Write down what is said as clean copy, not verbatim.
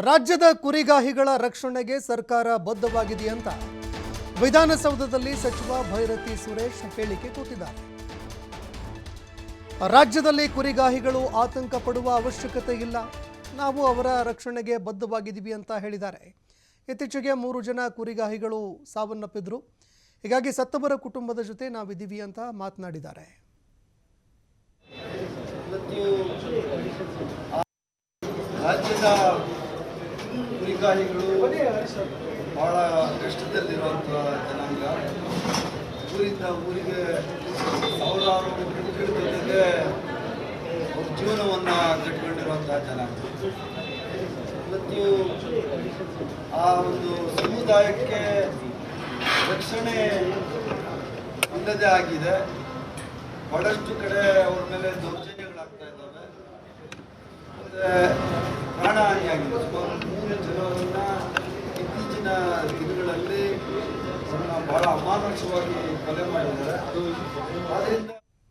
ರಾಜ್ಯದ ಕುರಿಗಾಹಿಗಳ ರಕ್ಷಣೆಗೆ ಸರ್ಕಾರ ಬದ್ಧವಾಗಿದೆಯಂತ ವಿಧಾನಸೌಧದಲ್ಲಿ ಸಚಿವ ಭೈರತಿ ಸುರೇಶ್ ಹೇಳಿಕೆ ಕೊಟ್ಟಿದ್ದಾರೆ. ರಾಜ್ಯದಲ್ಲಿ ಕುರಿಗಾಹಿಗಳು ಆತಂಕ ಪಡುವ ಅವಶ್ಯಕತೆ ಇಲ್ಲ, ನಾವು ಅವರ ರಕ್ಷಣೆಗೆ ಬದ್ಧವಾಗಿದ್ದೀವಿ ಅಂತ ಹೇಳಿದ್ದಾರೆ. ಇತ್ತೀಚೆಗೆ 3 ಜನ ಕುರಿಗಾಹಿಗಳು ಸಾವನ್ನಪ್ಪಿದ್ರು, ಹೀಗಾಗಿ ಸತ್ತವರ ಕುಟುಂಬದ ಜೊತೆ ನಾವಿದ್ದೀವಿ ಅಂತ ಮಾತನಾಡಿದ್ದಾರೆ. ರಾಜ್ಯದ ಕುರಿಗಾಹಿಗಳು ಬಹಳ ಕಷ್ಟದಲ್ಲಿರುವಂಥ ಜನಾಂಗ. ಊರಿಂದ ಊರಿಗೆ ಸಾವಿರಾರು ಕುರಿಗಳ ಜೊತೆಗೆ ಅವ್ರ ಜೀವನವನ್ನು ಕಟ್ಕೊಂಡಿರುವಂಥ ಜನಾಂಗ. ಇವತ್ತು ಆ ಒಂದು ಸಮುದಾಯಕ್ಕೆ ರಕ್ಷಣೆ ಇಲ್ಲದೆ ಆಗಿದೆ. ಬಹಳಷ್ಟು ಕಡೆ ಅವ್ರ ಮೇಲೆ ದೌರ್ಜನ್ಯಗಳಾಗ್ತಾ ಇದ್ದಾವೆ, ಮತ್ತೆ ಪ್ರಾಣಹಾನಿಯಾಗಿದೆ. ಸುಮಾರು 3 ಜನರನ್ನ ಇತ್ತೀಚಿನ ದಿನಗಳಲ್ಲಿ ಬಹಳ ಅಮಾನುಷವಾಗಿ ಕೊಲೆ ಮಾಡಿದ್ದಾರೆ. ಆದ್ದರಿಂದ